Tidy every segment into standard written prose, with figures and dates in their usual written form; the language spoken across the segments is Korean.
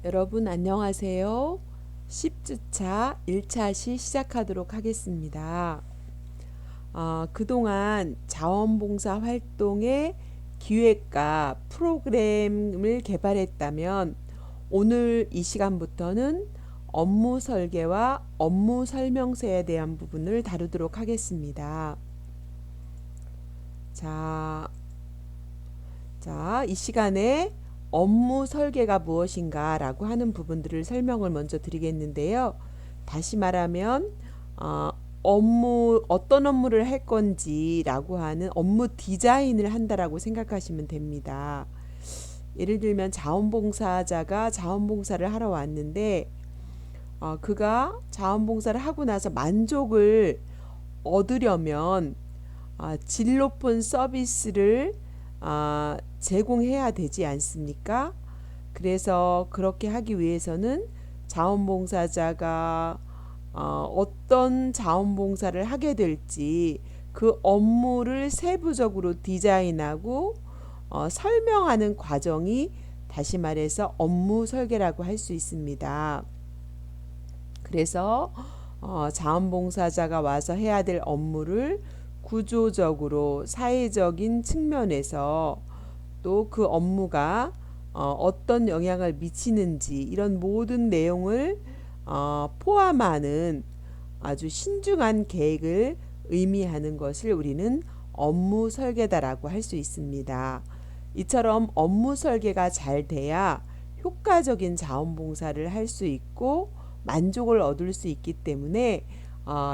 여러분 안녕하세요. 10주차 1차 시 시작하도록 하겠습니다. 그동안 자원봉사 활동의 기획과 프로그램을 개발했다면 오늘 이 시간부터는 업무 설계와 업무 설명서에 대한 부분을 다루도록 하겠습니다. 자, 이 시간에 업무 설계가 무엇인가 라고 하는 부분들을 설명을 먼저 드리겠는데요. 다시 말하면 어떤 업무를 할 건지 라고 하는 업무 디자인을 한다라고 생각하시면 됩니다. 예를 들면 자원봉사자가 자원봉사를 하러 왔는데 그가 자원봉사를 하고 나서 만족을 얻으려면 질 높은 서비스를 제공해야 되지 않습니까? 그래서 그렇게 하기 위해서는 자원봉사자가 어떤 자원봉사를 하게 될지 그 업무를 세부적으로 디자인하고 설명하는 과정이 다시 말해서 업무 설계라고 할 수 있습니다. 그래서 자원봉사자가 와서 해야 될 업무를 구조적으로 사회적인 측면에서 또 그 업무가 어떤 영향을 미치는지 이런 모든 내용을 포함하는 아주 신중한 계획을 의미하는 것을 우리는 업무 설계다라고 할 수 있습니다. 이처럼 업무 설계가 잘 돼야 효과적인 자원봉사를 할 수 있고 만족을 얻을 수 있기 때문에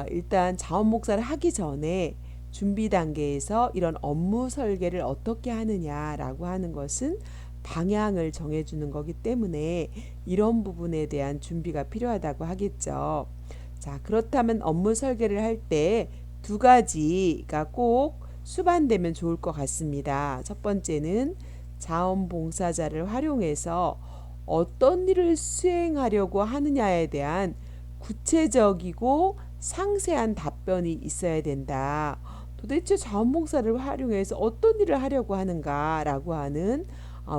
일단 자원봉사를 하기 전에 준비 단계에서 이런 업무 설계를 어떻게 하느냐라고 하는 것은 방향을 정해주는 거기 때문에 이런 부분에 대한 준비가 필요하다고 하겠죠. 자, 그렇다면 업무 설계를 할 때 두 가지가 꼭 수반되면 좋을 것 같습니다. 첫 번째는 자원봉사자를 활용해서 어떤 일을 수행하려고 하느냐에 대한 구체적이고 상세한 답변이 있어야 된다. 도대체 자원봉사를 활용해서 어떤 일을 하려고 하는가라고 하는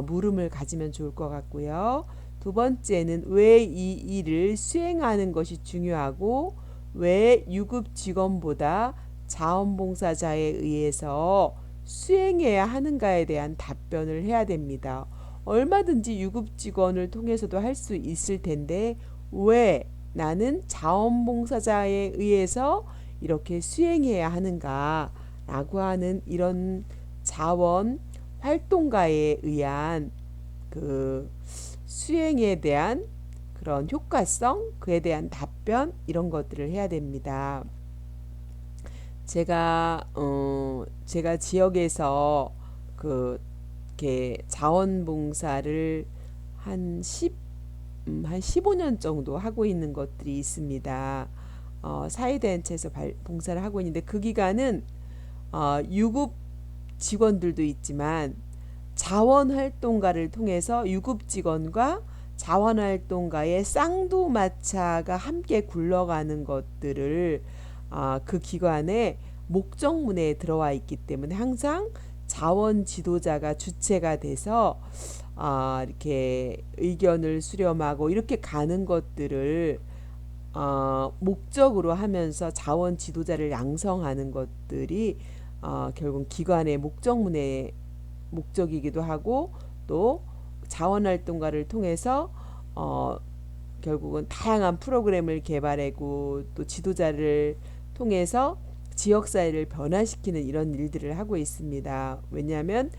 물음을 가지면 좋을 것 같고요. 두 번째는 왜 이 일을 수행하는 것이 중요하고 왜 유급 직원보다 자원봉사자에 의해서 수행해야 하는가에 대한 답변을 해야 됩니다. 얼마든지 유급 직원을 통해서도 할 수 있을 텐데 왜 나는 자원봉사자에 의해서 이렇게 수행해야 하는가 라고 하는 이런 자원 활동가에 의한 그 수행에 대한 그런 효과성, 그에 대한 답변 이런 것들을 해야 됩니다. 제가 지역에서 그 이렇게 자원봉사를 한 15년 정도 하고 있는 것들이 있습니다. 사회단체에서 봉사를 하고 있는데 그 기간은 유급 직원들도 있지만 자원활동가를 통해서 유급 직원과 자원활동가의 쌍두마차가 함께 굴러가는 것들을 그 기관의 목적문에 들어와 있기 때문에 항상 자원 지도자가 주체가 돼서 이렇게 의견을 수렴하고 이렇게 가는 것들을 목적으로 하면서 자원 지도자를 양성하는 것들이 결국 기관의 목적문의 목적이기도 하고 또 자원활동가를 통해서 결국은 다양한 프로그램을 개발하고 또 지도자를 통해서 지역사회를 변화시키는 이런 일들을 하고 있습니다. 왜냐하면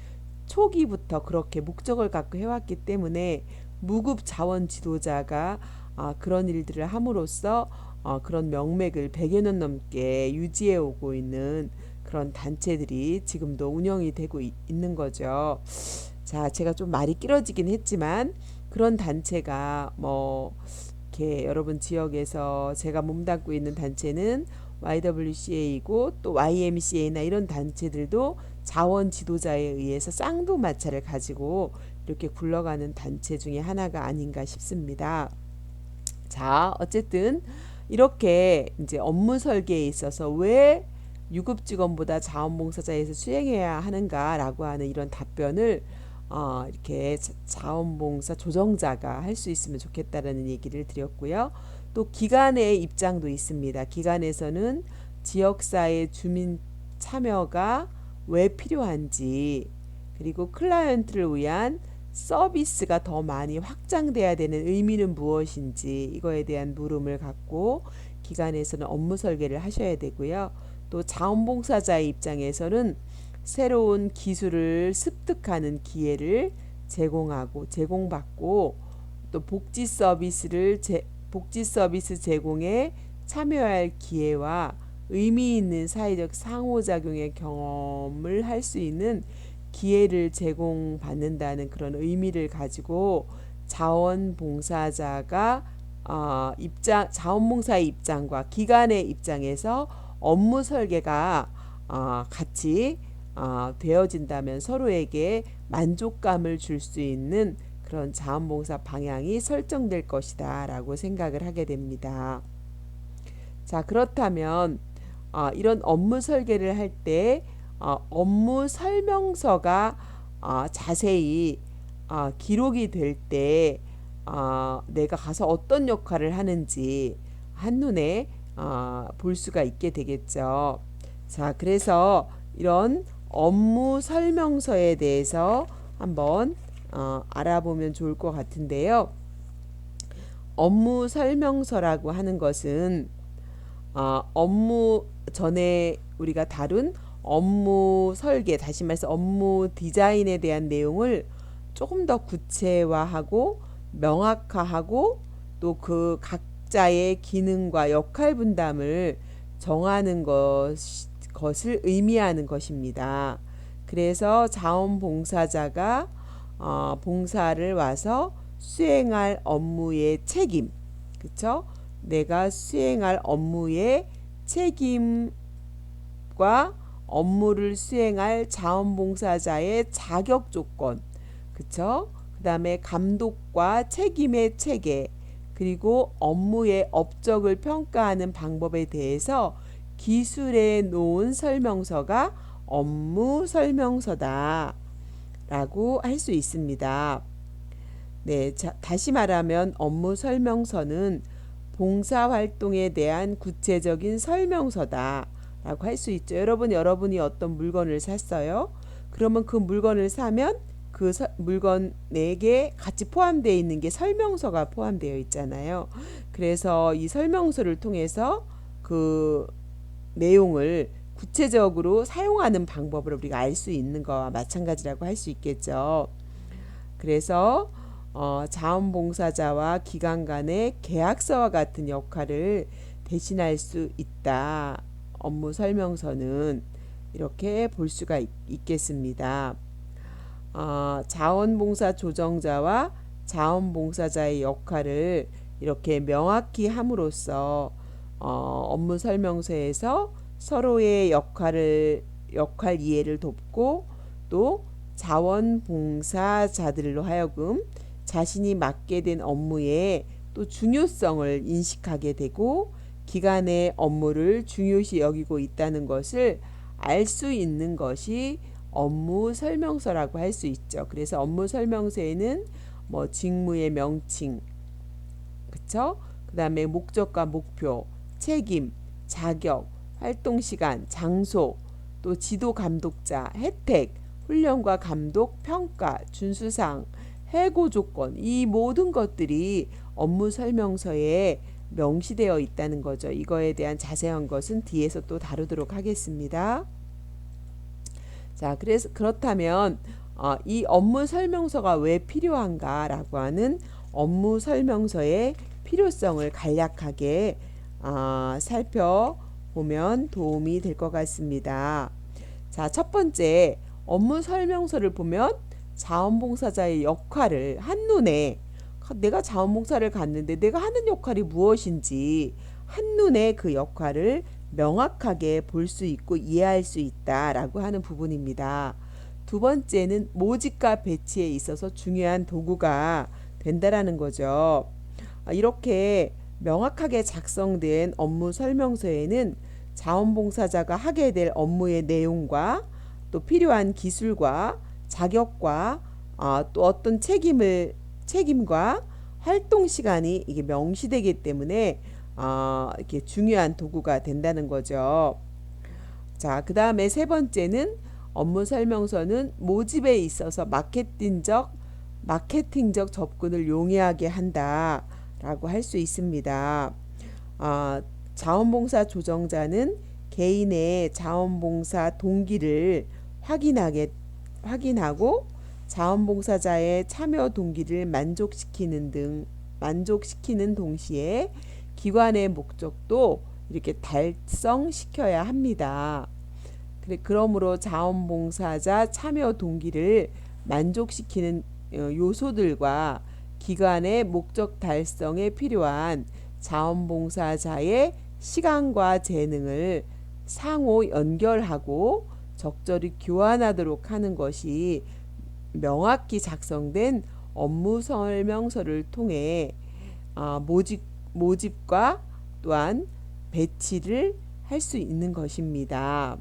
초기부터 그렇게 목적을 갖고 해왔기 때문에 무급 자원 지도자가 그런 일들을 함으로써 그런 명맥을 100여 년 넘게 유지해 오고 있는 그런 단체들이 지금도 운영이 되고 있는 거죠. 자, 제가 좀 말이 길어지긴 했지만 그런 단체가 뭐 이렇게 여러분 지역에서 제가 몸담고 있는 단체는 YWCA이고 또 YMCA나 이런 단체들도 자원 지도자에 의해서 쌍두마차를 가지고 이렇게 굴러가는 단체 중에 하나가 아닌가 싶습니다. 자, 어쨌든 이렇게 이제 업무 설계에 있어서 왜 유급 직원보다 자원봉사자에서 수행해야 하는가라고 하는 이런 답변을 이렇게 자원봉사 조정자가 할 수 있으면 좋겠다라는 얘기를 드렸고요. 또 기관의 입장도 있습니다. 기관에서는 지역사회 주민 참여가 왜 필요한지, 그리고 클라이언트를 위한 서비스가 더 많이 확장돼야 되는 의미는 무엇인지, 이거에 대한 물음을 갖고 기관에서는 업무 설계를 하셔야 되고요. 또 자원봉사자의 입장에서는 새로운 기술을 습득하는 기회를 제공받고, 또 복지 서비스 제공에 참여할 기회와 의미 있는 사회적 상호작용의 경험을 할 수 있는 기회를 제공받는다는 그런 의미를 가지고 자원봉사자가 자원봉사의 입장과 기관의 입장에서 업무 설계가 같이 되어진다면 서로에게 만족감을 줄 수 있는 그런 자원봉사 방향이 설정될 것이다 라고 생각을 하게 됩니다. 자, 그렇다면 이런 업무 설계를 할 때 업무 설명서가 자세히 기록이 될 때 내가 가서 어떤 역할을 하는지 한눈에 볼 수가 있게 되겠죠. 자, 그래서 이런 업무 설명서에 대해서 한번 알아보면 좋을 것 같은데요. 업무 설명서라고 하는 것은 업무 전에 우리가 다룬 업무 설계, 다시 말해서 업무 디자인에 대한 내용을 조금 더 구체화하고 명확화하고 또 그 각자의 기능과 역할 분담을 정하는 것을 의미하는 것입니다. 그래서 자원봉사자가 봉사를 와서 수행할 업무의 책임, 그쵸? 내가 수행할 업무의 책임과 업무를 수행할 자원봉사자의 자격 조건, 그쵸? 그 다음에 감독과 책임의 체계, 그리고 업무의 업적을 평가하는 방법에 대해서 기술에 놓은 설명서가 업무 설명서다 라고 할 수 있습니다. 네, 다시 말하면 업무 설명서는 봉사활동에 대한 구체적인 설명서다 라고 할 수 있죠. 여러분이 어떤 물건을 샀어요. 그러면 그 물건을 사면 그 물건에게 같이 포함되어 있는 게 설명서가 포함되어 있잖아요. 그래서 이 설명서를 통해서 그 내용을 구체적으로 사용하는 방법을 우리가 알 수 있는 거와 마찬가지라고 할 수 있겠죠. 그래서 자원봉사자와 기관 간의 계약서와 같은 역할을 대신할 수 있다. 업무 설명서는 이렇게 볼 수가 있겠습니다. 자원봉사 조정자와 자원봉사자의 역할을 이렇게 명확히 함으로써 업무 설명서에서 서로의 역할 이해를 돕고 또 자원봉사자들로 하여금 자신이 맡게 된 업무의 또 중요성을 인식하게 되고 기관의 업무를 중요시 여기고 있다는 것을 알 수 있는 것이 업무 설명서라고 할 수 있죠. 그래서 업무 설명서에는 뭐 직무의 명칭, 그쵸? 그 다음에 목적과 목표, 책임, 자격, 활동 시간, 장소, 또 지도 감독자, 혜택, 훈련과 감독, 평가, 준수사항, 해고 조건, 이 모든 것들이 업무 설명서에 명시되어 있다는 거죠. 이거에 대한 자세한 것은 뒤에서 또 다루도록 하겠습니다. 자, 그렇다면 이 업무 설명서가 왜 필요한가라고 하는 업무 설명서의 필요성을 간략하게 살펴보면 도움이 될 것 같습니다. 자, 첫 번째, 업무 설명서를 보면 자원봉사자의 역할을 한눈에, 내가 자원봉사를 갔는데 내가 하는 역할이 무엇인지 한눈에 그 역할을 명확하게 볼 수 있고 이해할 수 있다라고 하는 부분입니다. 두 번째는 모집과 배치에 있어서 중요한 도구가 된다라는 거죠. 이렇게 명확하게 작성된 업무 설명서에는 자원봉사자가 하게 될 업무의 내용과 또 필요한 기술과 자격과 또 어떤 책임과 활동 시간이 이게 명시되기 때문에 이렇게 중요한 도구가 된다는 거죠. 자, 그 다음에 세 번째는 업무 설명서는 모집에 있어서 마케팅적 접근을 용이하게 한다라고 할 수 있습니다. 아, 자원봉사 조정자는 개인의 자원봉사 동기를 확인하고 자원봉사자의 참여 동기를 만족시키는 동시에 기관의 목적도 이렇게 달성시켜야 합니다. 그러므로 자원봉사자 참여 동기를 만족시키는 요소들과 기관의 목적 달성에 필요한 자원봉사자의 시간과 재능을 상호 연결하고 적절히 교환하도록 하는 것이 명확히 작성된 업무 설명서를 통해 모집과 또한 배치를 할 수 있는 것입니다.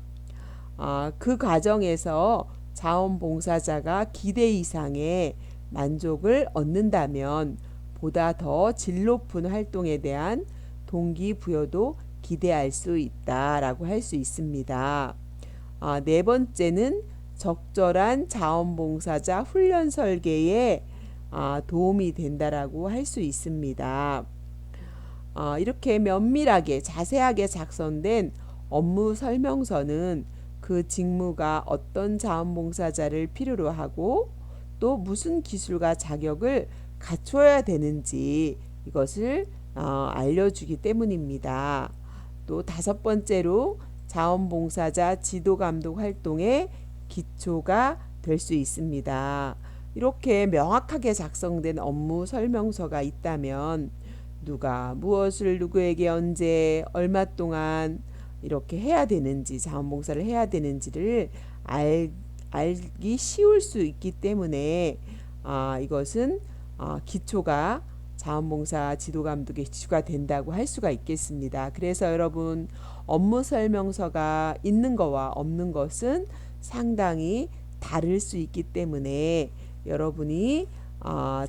그 과정에서 자원봉사자가 기대 이상의 만족을 얻는다면 보다 더 질 높은 활동에 대한 동기부여도 기대할 수 있다라고 할 수 있습니다. 네 번째는 적절한 자원봉사자 훈련 설계에 도움이 된다라고 할 수 있습니다. 이렇게 면밀하게 자세하게 작성된 업무 설명서는 그 직무가 어떤 자원봉사자를 필요로 하고 또 무슨 기술과 자격을 갖춰야 되는지 이것을 알려주기 때문입니다. 또 다섯 번째로 자원봉사자 지도감독 활동의 기초가 될 수 있습니다. 이렇게 명확하게 작성된 업무 설명서가 있다면 누가 무엇을 누구에게 언제 얼마 동안 이렇게 해야 되는지 자원봉사를 해야 되는지를 알기 쉬울 수 있기 때문에 이것은 기초가 자원봉사 지도감독의 기초가 된다고 할 수가 있겠습니다. 그래서 여러분 업무 설명서가 있는 것과 없는 것은 상당히 다를 수 있기 때문에 여러분이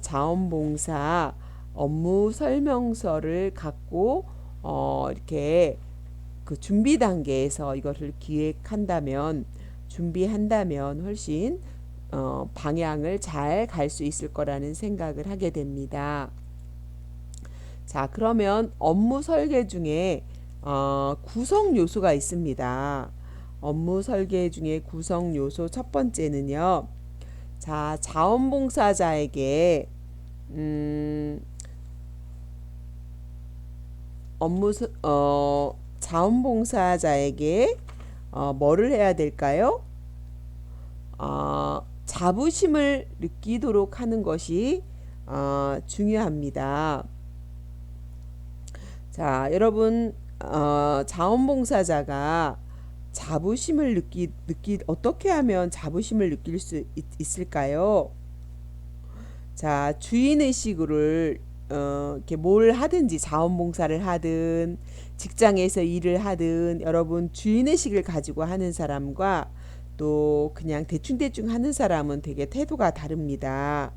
자원봉사 업무 설명서를 갖고 이렇게 그 준비 단계에서 이것을 준비한다면 훨씬 방향을 잘 갈 수 있을 거라는 생각을 하게 됩니다. 자, 그러면 업무 설계 중에 구성 요소가 있습니다. 업무 설계 중에 구성 요소 첫 번째는요. 자, 자원봉사자에게 자원봉사자에게 뭐를 해야 될까요? 자부심을 느끼도록 하는 것이 중요합니다. 자, 여러분 자원봉사자가 자부심을 어떻게 하면 자부심을 느낄 수 있을까요? 자, 주인의식을 이렇게 뭘 하든지 자원봉사를 하든 직장에서 일을 하든 여러분 주인의식을 가지고 하는 사람과 또 그냥 대충대충 하는 사람은 되게 태도가 다릅니다.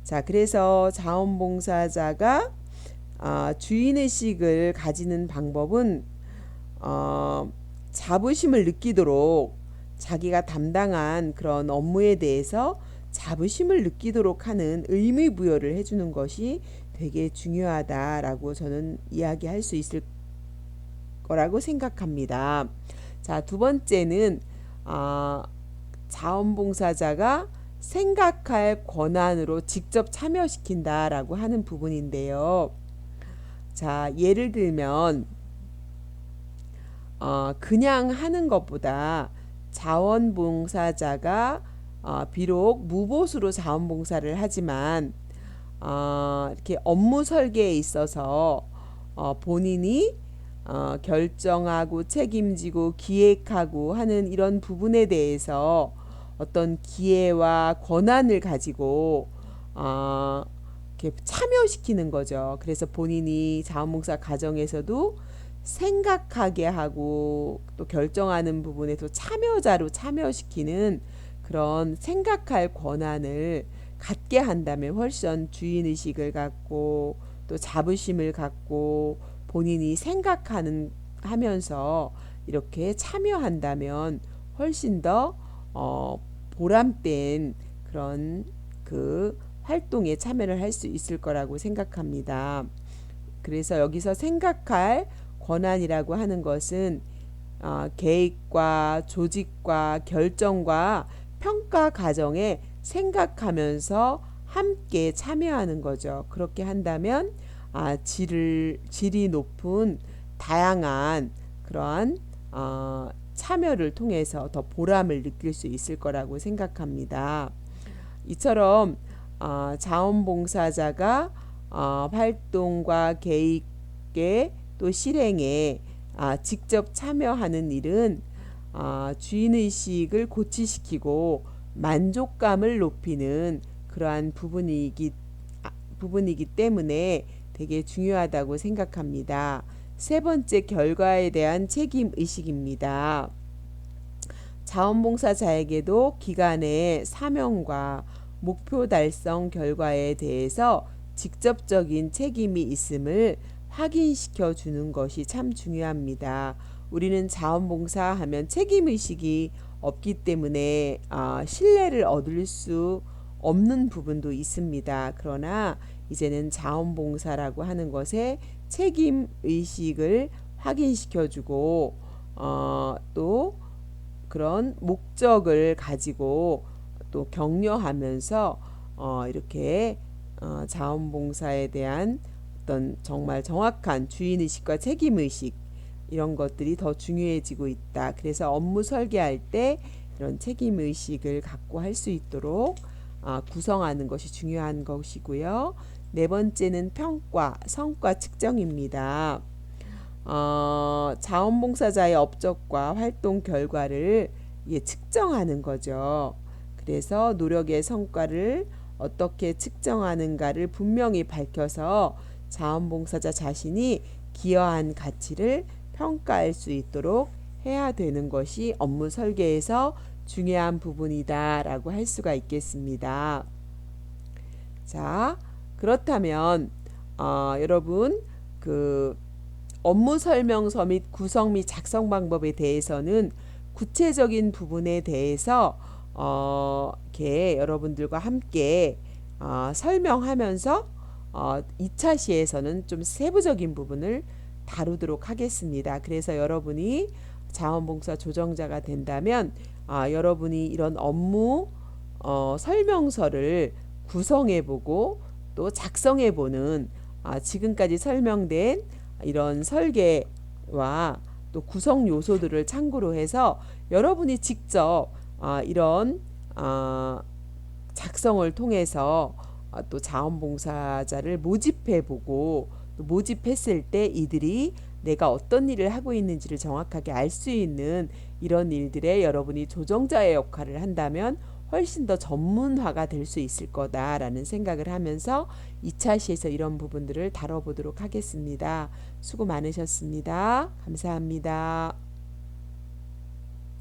자, 그래서 자원봉사자가 주인의식을 가지는 방법은 자부심을 느끼도록 자기가 담당한 그런 업무에 대해서 자부심을 느끼도록 하는 의미부여를 해주는 것이 되게 중요하다라고 저는 이야기할 수 있을 거라고 생각합니다. 자, 두 번째는 자원봉사자가 생각할 권한으로 직접 참여시킨다라고 하는 부분인데요. 자, 예를 들면 그냥 하는 것보다 자원봉사자가 비록 무보수로 자원봉사를 하지만 이렇게 업무 설계에 있어서 본인이 결정하고 책임지고 기획하고 하는 이런 부분에 대해서 어떤 기회와 권한을 가지고 이렇게 참여시키는 거죠. 그래서 본인이 자원봉사 과정에서도 생각하게 하고 또 결정하는 부분에서 참여자로 참여시키는 그런 생각할 권한을 갖게 한다면 훨씬 주인의식을 갖고 또 자부심을 갖고 본인이 생각하는 하면서 이렇게 참여한다면 훨씬 더 보람된 그런 그 활동에 참여를 할 수 있을 거라고 생각합니다. 그래서 여기서 생각할 권한이라고 하는 것은 계획과 조직과 결정과 평가 과정에 생각하면서 함께 참여하는 거죠. 그렇게 한다면 질이 높은 다양한 그러한 참여를 통해서 더 보람을 느낄 수 있을 거라고 생각합니다. 이처럼 자원봉사자가 활동과 계획에 또 실행에 직접 참여하는 일은 주인의식을 고취시키고 만족감을 높이는 그러한 부분이기 때문에 되게 중요하다고 생각합니다. 세 번째, 결과에 대한 책임의식입니다. 자원봉사자에게도 기관의 사명과 목표 달성 결과에 대해서 직접적인 책임이 있음을 확인시켜 주는 것이 참 중요합니다. 우리는 자원봉사하면 책임의식이 없기 때문에 신뢰를 얻을 수 없는 부분도 있습니다. 그러나 이제는 자원봉사라고 하는 것에 책임의식을 확인시켜주고 또 그런 목적을 가지고 또 격려하면서 이렇게 자원봉사에 대한 어떤 정말 정확한 주인의식과 책임의식 이런 것들이 더 중요해지고 있다. 그래서 업무 설계할 때 이런 책임의식을 갖고 할 수 있도록 구성하는 것이 중요한 것이고요. 네 번째는 평가, 성과 측정입니다. 자원봉사자의 업적과 활동 결과를 측정하는 거죠. 그래서 노력의 성과를 어떻게 측정하는가를 분명히 밝혀서 자원봉사자 자신이 기여한 가치를 평가할 수 있도록 해야 되는 것이 업무 설계에서 중요한 부분이다라고 할 수가 있겠습니다. 자, 그렇다면 여러분 그 업무 설명서 및 구성 및 작성 방법에 대해서는 구체적인 부분에 대해서 이렇게 여러분들과 함께 설명하면서 2차 시에서는 좀 세부적인 부분을 다루도록 하겠습니다. 그래서 여러분이 자원봉사 조정자가 된다면 여러분이 이런 업무 설명서를 구성해보고 또 작성해보는 지금까지 설명된 이런 설계와 또 구성 요소들을 참고로 해서 여러분이 직접 이런 작성을 통해서 또 자원봉사자를 모집해보고 또 모집했을 때 이들이 내가 어떤 일을 하고 있는지를 정확하게 알 수 있는 이런 일들에 여러분이 조정자의 역할을 한다면 훨씬 더 전문화가 될 수 있을 거다라는 생각을 하면서 2차 시에서 이런 부분들을 다뤄보도록 하겠습니다. 수고 많으셨습니다. 감사합니다.